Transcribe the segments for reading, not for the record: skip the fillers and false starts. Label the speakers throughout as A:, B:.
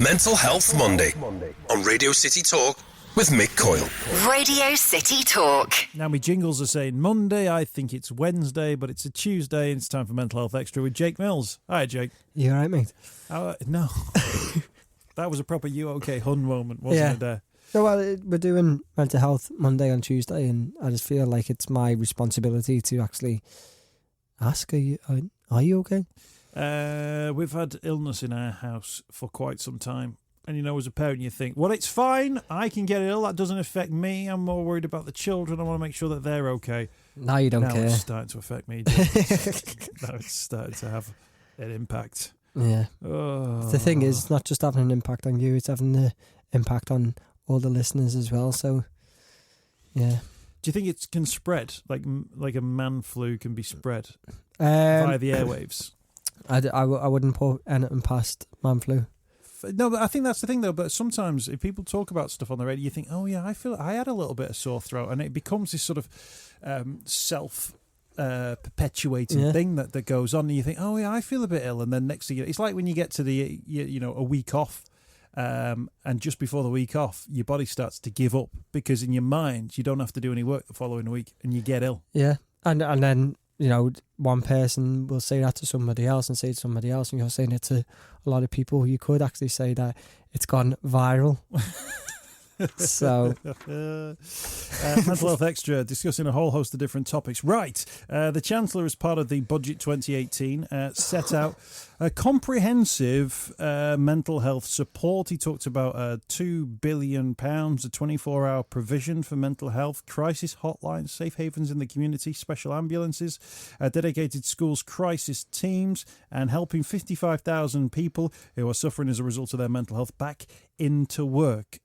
A: Mental Health Monday on Radio City Talk with Mick Coyle.
B: Radio City Talk.
C: Now, my jingles are saying Monday. I think it's Wednesday, but it's a Tuesday, and it's time for Mental Health Extra with Jake Mills. Hi, Jake.
D: You all right, mate?
C: No. That was a proper you okay hun moment, wasn't it there?
D: So, we're doing Mental Health Monday on Tuesday, and I just feel like it's my responsibility to actually ask, are you okay?
C: We've had illness in our house for quite some time. And, you know, as a parent, you think, well, it's fine. I can get ill. That doesn't affect me. I'm more worried about the children. I want to make sure that they're okay.
D: Now you don't care.
C: Now it's starting to affect me. Now it's starting to have an impact.
D: Yeah.
C: Oh.
D: The thing is, it's not just having an impact on you, it's having an impact on all the listeners as well. So, yeah.
C: Do you think it can spread? Like a man flu can be spread via the airwaves?
D: I wouldn't put anything past man flu.
C: No, but I think that's the thing, though. But sometimes if people talk about stuff on the radio, you think, oh, yeah, I had a little bit of sore throat. And it becomes this sort of self-perpetuating thing that goes on. And you think, oh, yeah, I feel a bit ill. And then next thing you know, it's like when you get to the, a week off. And just before the week off, your body starts to give up because in your mind, you don't have to do any work the following week and you get ill.
D: Yeah. And then, one person will say that to somebody else and say it to somebody else, and you're saying it to a lot of people. You could actually say that it's gone viral. So,
C: Mental Health Extra, discussing a whole host of different topics. Right, the Chancellor, as part of the Budget 2018, set out a comprehensive mental health support. He talked about £2 billion, a 24-hour provision for mental health, crisis hotlines, safe havens in the community, special ambulances, dedicated schools crisis teams, and helping 55,000 people who are suffering as a result of their mental health back into work.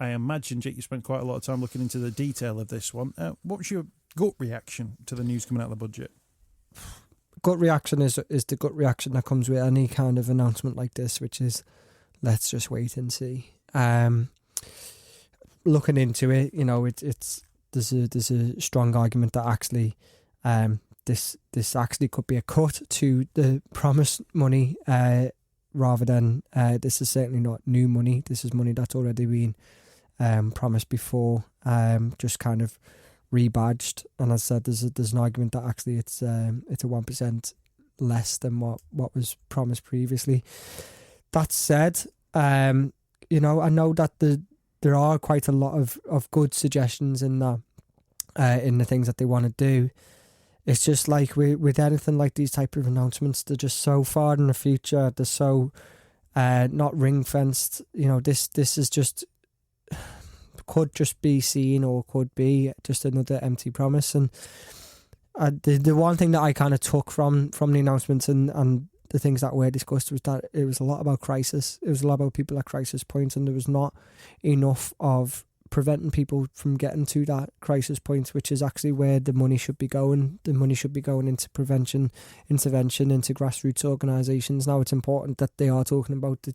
C: I imagine, Jake, you spent quite a lot of time looking into the detail of this one. What was your gut reaction to the news coming out of the budget?
D: Gut reaction is the gut reaction that comes with any kind of announcement like this, which is, let's just wait and see. Looking into it, there's a strong argument that actually this actually could be a cut to the promised money, rather than this is certainly not new money. This is money that's already been promised before, just kind of rebadged. And as I said, there's an argument that actually it's a 1% less than what was promised previously. That said, I know that there are quite a lot of good suggestions in that, in the things that they want to do. It's just like with anything like these type of announcements, they're just so far in the future. They're so not ring fenced. This is just could just be seen or could be just another empty promise. And the one thing that I kind of took from the announcements and the things that were discussed was that it was a lot about crisis. It was a lot about people at crisis points, and there was not enough of preventing people from getting to that crisis point, which is actually where the money should be going. The money should be going into prevention, intervention, into grassroots organisations. Now, it's important that they are talking about the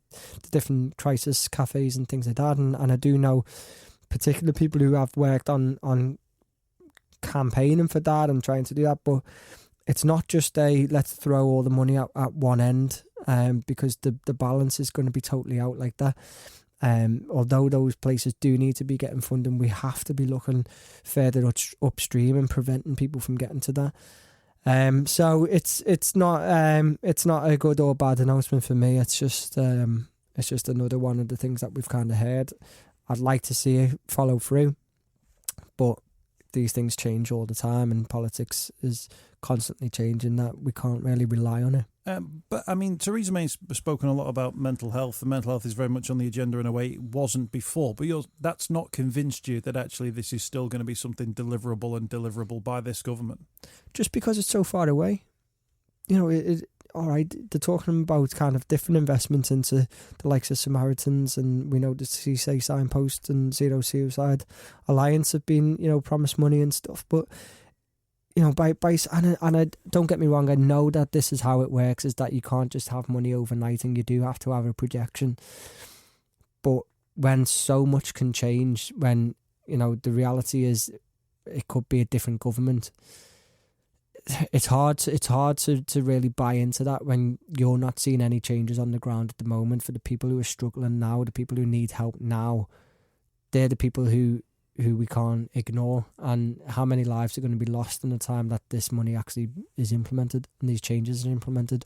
D: different crisis cafes and things like that, and I do know particular people who have worked on campaigning for that and trying to do that, but it's not just let's throw all the money at one end, because the balance is going to be totally out like that. Although those places do need to be getting funding, we have to be looking further upstream and preventing people from getting to that. So it's not a good or bad announcement for me. It's just another one of the things that we've kind of heard. I'd like to see it follow through, but these things change all the time, and politics is constantly changing. That we can't really rely on it.
C: But I mean, Theresa May's spoken a lot about mental health, and mental health is very much on the agenda in a way it wasn't before. But that's not convinced you that actually this is still going to be something deliverable by this government? Just because it's so far away. All right, they're talking about kind of different investments into the likes of Samaritans, and we know the CSA Signpost and Zero Suicide Alliance have been, promised money and stuff. But, and I don't get me wrong, I know that this is how it works, is that you can't just have money overnight, and you do have to have a projection. But when so much can change, when, the reality is it could be a different government,
D: it's hard to really buy into that when you're not seeing any changes on the ground at the moment. For the people who are struggling now, the people who need help now, they're the people who we can't ignore. And how many lives are going to be lost in the time that this money actually is implemented and these changes are implemented?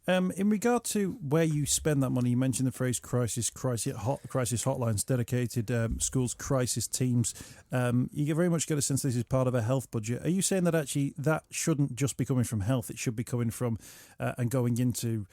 C: In regard to where you spend that money, you mentioned the phrase crisis hotlines, dedicated schools crisis teams. You very much get a sense this is part of a health budget. Are you saying that actually that shouldn't just be coming from health? It should be coming from and going into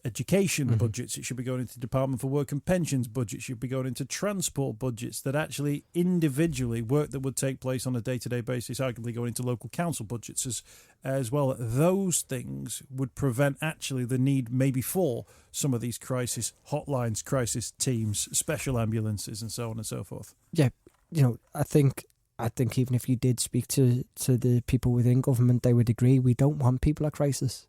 C: education budgets. It should be going into Department for Work and Pensions budgets. It should be going into transport budgets. That actually individually work that would take place on a day-to-day basis, arguably going into local council budgets as well. Those things would prevent actually the need maybe for some of these crisis hotlines, crisis teams, special ambulances, and so on and so forth.
D: Yeah, I think even if you did speak to the people within government, they would agree. We don't want people at crisis.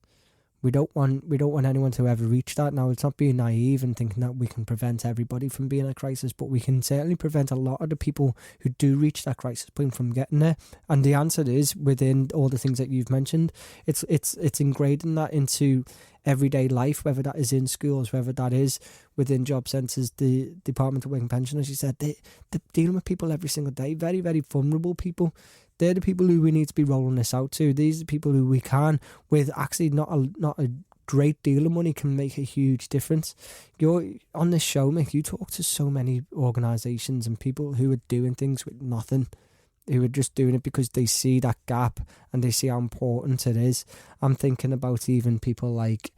D: We don't want anyone to ever reach that. Now, it's not being naive and thinking that we can prevent everybody from being at crisis, but we can certainly prevent a lot of the people who do reach that crisis point from getting there. And the answer is within all the things that you've mentioned. It's ingrained that into everyday life, whether that is in schools, whether that is within job centres, the Department of Work and Pension, as you said, they're dealing with people every single day, very, very vulnerable people. They're the people who we need to be rolling this out to. These are the people who we can, with actually not a great deal of money, can make a huge difference. You're on this show, Mick, you talk to so many organisations and people who are doing things with nothing, who are just doing it because they see that gap and they see how important it is. I'm thinking about even people like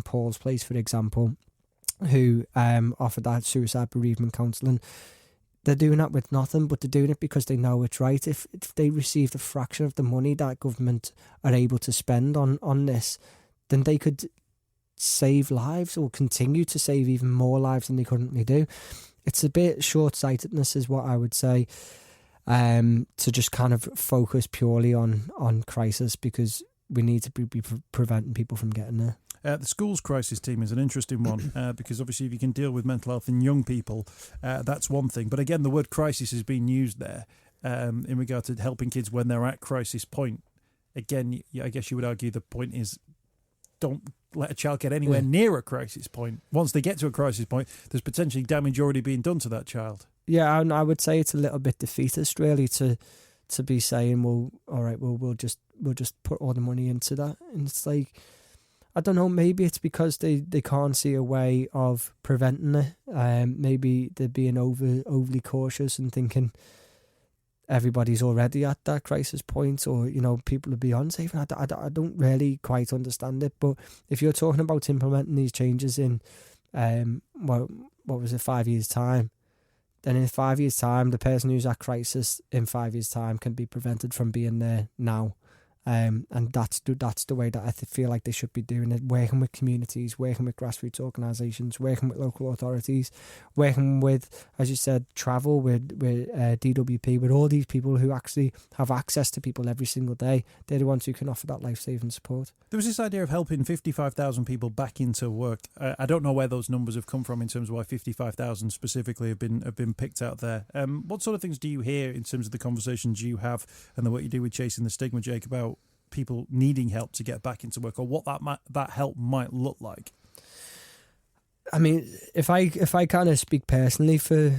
D: Paul's Place, for example, who offer that suicide bereavement counselling. They're doing that with nothing, but they're doing it because they know it's right. If they received a fraction of the money that government are able to spend on this, then they could save lives or continue to save even more lives than they currently do. It's a bit short-sightedness is what I would say, to just kind of focus purely on crisis, because we need to be preventing people from getting there.
C: The schools crisis team is an interesting one because obviously if you can deal with mental health in young people, that's one thing. But again, the word crisis is being used there in regard to helping kids when they're at crisis point. Again, I guess you would argue the point is don't let a child get anywhere near a crisis point. Once they get to a crisis point, there's potentially damage already being done to that child.
D: Yeah, and I would say it's a little bit defeatist really to be saying, well, all right, well we'll just put all the money into that. And it's like, I don't know, maybe it's because they can't see a way of preventing it. Maybe they're being overly cautious and thinking everybody's already at that crisis point, or, people are beyond safe. And I don't really quite understand it. But if you're talking about implementing these changes in, 5 years' time, then in 5 years' time, the person who's at crisis in 5 years' time can be prevented from being there now. And that's the way that I feel like they should be doing it, working with communities, working with grassroots organisations, working with local authorities, working with, as you said, travel, with DWP, with all these people who actually have access to people every single day. They're the ones who can offer that life-saving support.
C: There was this idea of helping 55,000 people back into work. I don't know where those numbers have come from in terms of why 55,000 specifically have been picked out there. What sort of things do you hear in terms of the conversations you have and the work you do with Chasing the Stigma, Jake, about people needing help to get back into work, or what that help might look like?
D: I mean, if I kind of speak personally for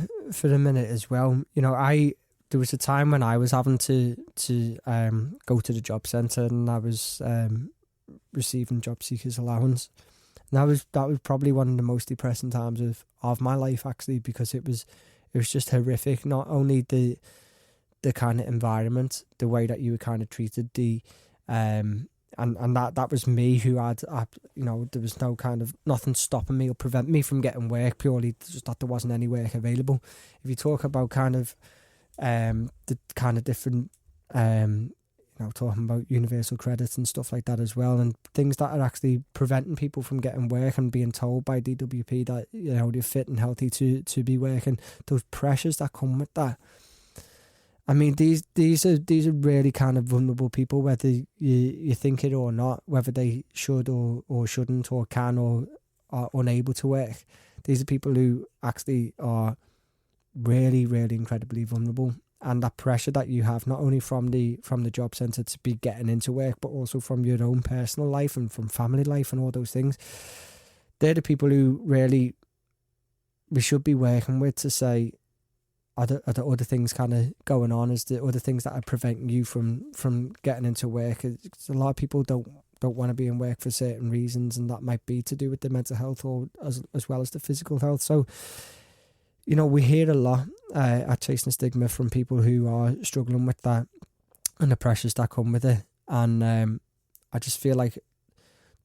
D: a minute as well, there was a time when I was having to go to the job centre, and I was receiving job seekers allowance, and that was probably one of the most depressing times of my life, actually, because it was just horrific. Not only the kind of environment, the way that you were kind of treated, and that was me who had, there was no kind of nothing stopping me or prevent me from getting work, purely just that there wasn't any work available. If you talk about kind of the kind of different, talking about universal credits and stuff like that as well, and things that are actually preventing people from getting work and being told by DWP that they're fit and healthy to be working, those pressures that come with that. I mean, these are really kind of vulnerable people, whether you think it or not, whether they should or shouldn't or can or are unable to work. These are people who actually are really, really incredibly vulnerable. and that pressure that you have, not only from the job centre to be getting into work, but also from your own personal life and from family life and all those things. They're the people who really we should be working with to say, are there other things kind of going on? Is there other things that are preventing you from getting into work? A lot of people don't want to be in work for certain reasons, and that might be to do with the mental health or as well as the physical health. So, you know, we hear a lot at Chasing Stigma from people who are struggling with that and the pressures that come with it. And I just feel like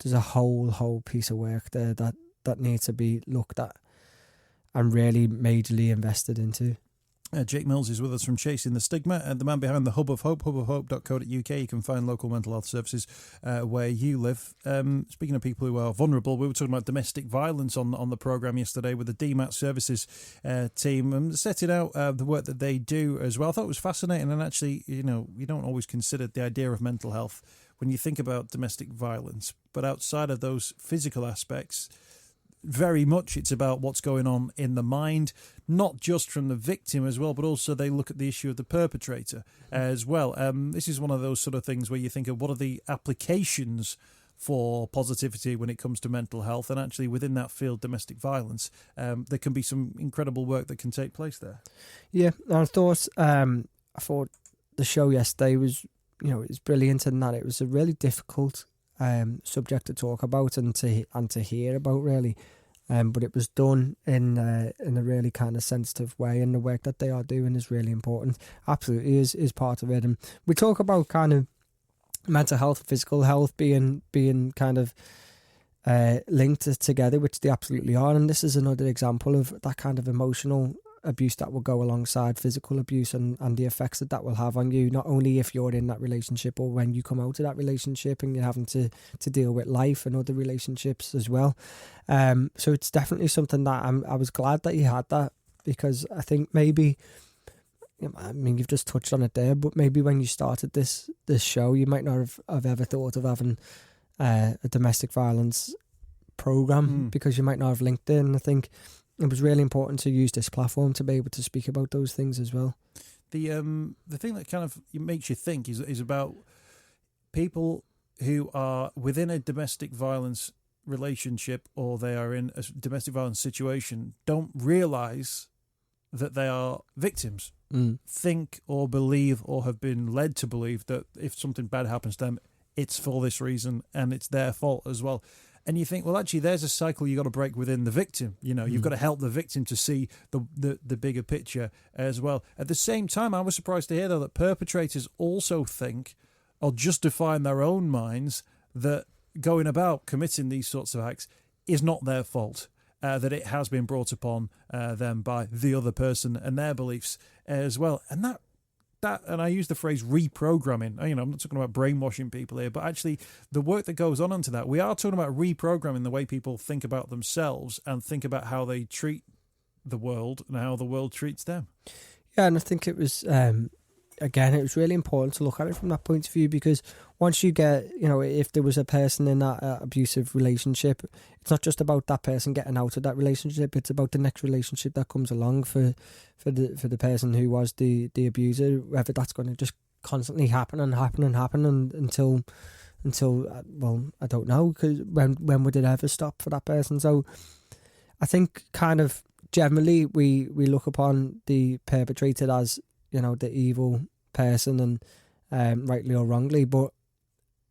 D: there's a whole piece of work there that needs to be looked at and really majorly invested into.
C: Jake Mills is with us from Chasing the Stigma, and the man behind the Hub of Hope, hubofhope.co.uk. You can find local mental health services where you live. Speaking of people who are vulnerable, we were talking about domestic violence on the programme yesterday with the DMAT services team, and setting out the work that they do as well. I thought it was fascinating, and actually, you know, you don't always consider the idea of mental health when you think about domestic violence, but outside of those physical aspects, very much it's about what's going on in the mind, not just from the victim as well, but also they look at the issue of the perpetrator as well. This is one of those sort of things where you think of what are the applications for positivity when it comes to mental health, and actually within that field, domestic violence, there can be some incredible work that can take place there.
D: Yeah, I thought the show yesterday was, you know, it's brilliant in that it was a really difficult subject to talk about and to hear about, really, but it was done in a really kind of sensitive way, and the work that they are doing is really important. Absolutely is part of it. And we talk about kind of mental health, physical health being kind of linked together, which they absolutely are, and this is another example of that kind of emotional abuse that will go alongside physical abuse and the effects that will have on you, not only if you're in that relationship or when you come out of that relationship and you're having to deal with life and other relationships as well. So it's definitely something that I was glad that you had that, because I think maybe, I mean, you've just touched on it there, but maybe when you started this show, you might not have ever thought of having a domestic violence program, because you might not have linked it. And I think it was really important to use this platform to be able to speak about those things as well.
C: The thing that kind of makes you think is about people who are within a domestic violence relationship, or they are in a domestic violence situation, don't realise that they are victims. Think or believe, or have been led to believe, that if something bad happens to them, it's for this reason and it's their fault as well. And you think, well, actually, there's a cycle you got to break within the victim. You know, you've got to help the victim to see the bigger picture as well. At the same time, I was surprised to hear, though, that perpetrators also think or justify in their own minds that going about committing these sorts of acts is not their fault, that it has been brought upon them by the other person and their beliefs as well. And that, and I use the phrase reprogramming. You know, I'm not talking about brainwashing people here, but actually the work that goes on into that. We are talking about reprogramming the way people think about themselves and think about how they treat the world and how the world treats them.
D: Yeah, and I think it was, again, it was really important to look at it from that point of view, because once you get, you know, if there was a person in that abusive relationship, it's not just about that person getting out of that relationship, it's about the next relationship that comes along for the person who was the abuser, whether that's going to just constantly happen until well, I don't know, because when would it ever stop for that person? So I think kind of generally we look upon the perpetrator as, you know, the evil person, and rightly or wrongly, but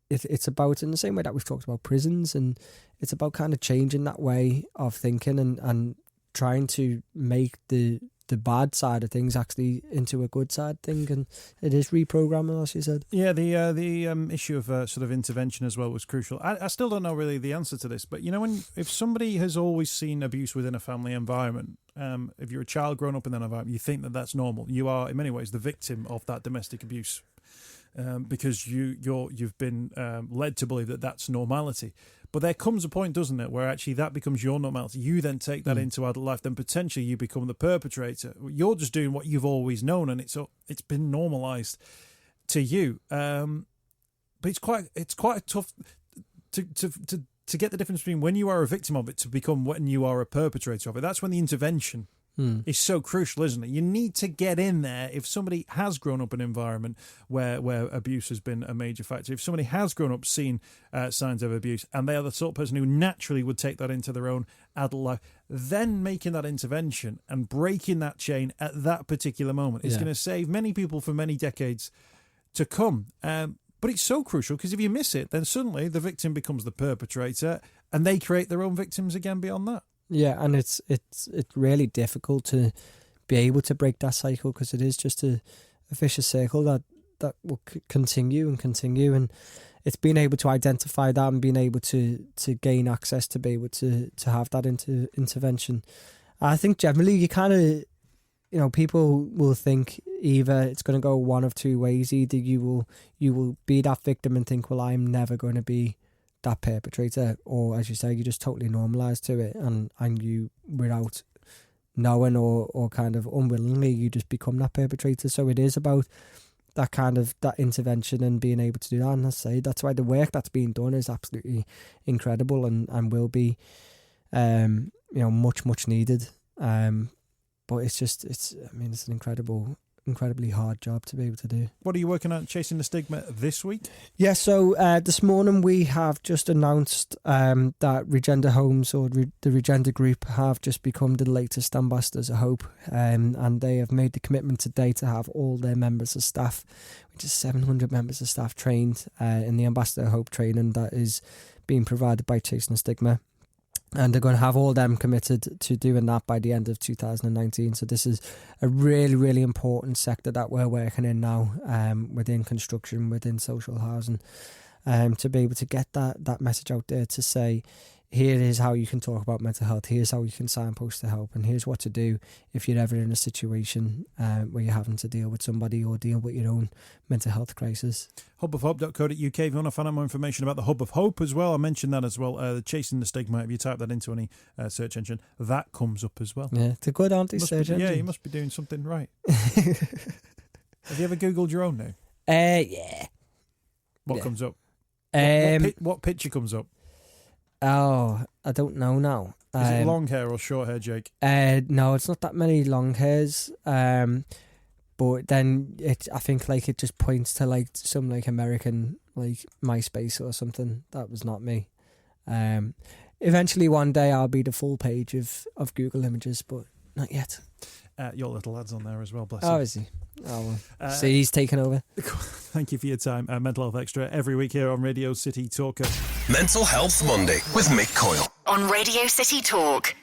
D: it's about, in the same way that we've talked about prisons, and it's about kind of changing that way of thinking and trying to make the bad side of things actually into a good side thing, and it is reprogramming, as you said. Yeah,
C: the issue of sort of intervention as well was crucial. I still don't know really the answer to this, but you know, if somebody has always seen abuse within a family environment, if you're a child growing up in that environment, you think that that's normal. You are in many ways the victim of that domestic abuse, because you've been led to believe that that's normality. But there comes a point, doesn't it, where actually that becomes your normality. You then take that into adult life, then potentially you become the perpetrator. You're just doing what you've always known, and it's been normalised to you. But it's quite tough to get the difference between when you are a victim of it to become when you are a perpetrator of it. That's when the intervention is so crucial, isn't it? You need to get in there. If somebody has grown up in an environment where abuse has been a major factor, if somebody has grown up seeing signs of abuse, and they are the sort of person who naturally would take that into their own adult life, then making that intervention and breaking that chain at that particular moment is going to save many people for many decades to come. But it's so crucial, because if you miss it, then suddenly the victim becomes the perpetrator and they create their own victims again beyond that.
D: Yeah, and it's really difficult to be able to break that cycle, because it is just a vicious circle that will continue and continue. And it's being able to identify that and being able to gain access to be able to have that intervention. I think generally you kind of, people will think either it's going to go one of two ways. Either you will be that victim and think, well, I'm never going to be that perpetrator, or as you say, you just totally normalize to it, and you, without knowing or kind of unwillingly, you just become that perpetrator. So it is about that kind of that intervention and being able to do that. And I say that's why the work that's being done is absolutely incredible and will be much needed. But it's an incredibly hard job to be able to do.
C: What are you working on Chasing the Stigma this week?
D: Yeah, so this morning we have just announced that Regender Homes, or the Regender Group, have just become the latest ambassadors of hope, and they have made the commitment today to have all their members of staff, which is 700 members of staff, trained in the Ambassador of Hope training that is being provided by Chasing the Stigma. And they're going to have all them committed to doing that by the end of 2019. So this is a really, really important sector that we're working in now, within construction, within social housing, to be able to get that message out there to say, here is how you can talk about mental health, here's how you can signpost to help, and here's what to do if you're ever in a situation where you're having to deal with somebody or deal with your own mental health crisis.
C: hubofhope.co.uk if you want to find out more information about the Hub of Hope as well. I mentioned that as well. The Chasing the Stigma, if you type that into any search engine, that comes up as well.
D: Yeah, it's a good anti-search engine.
C: Yeah, you must be doing something right. Have you ever Googled your own name?
D: Yeah.
C: What comes up? What picture comes up?
D: Oh, I don't know now.
C: Is it long hair or short hair, Jake?
D: No, it's not that many long hairs. But then I think it just points to some American MySpace or something. That was not me. Eventually one day I'll be the full page of Google Images, but not yet.
C: Your little lad's on there as well, bless him.
D: Oh, is he? Oh, well. See, he's taken over.
C: Thank you for your time. Mental Health Extra every week here on Radio City Talker.
A: Mental Health Monday with Mick Coyle.
B: On Radio City Talk.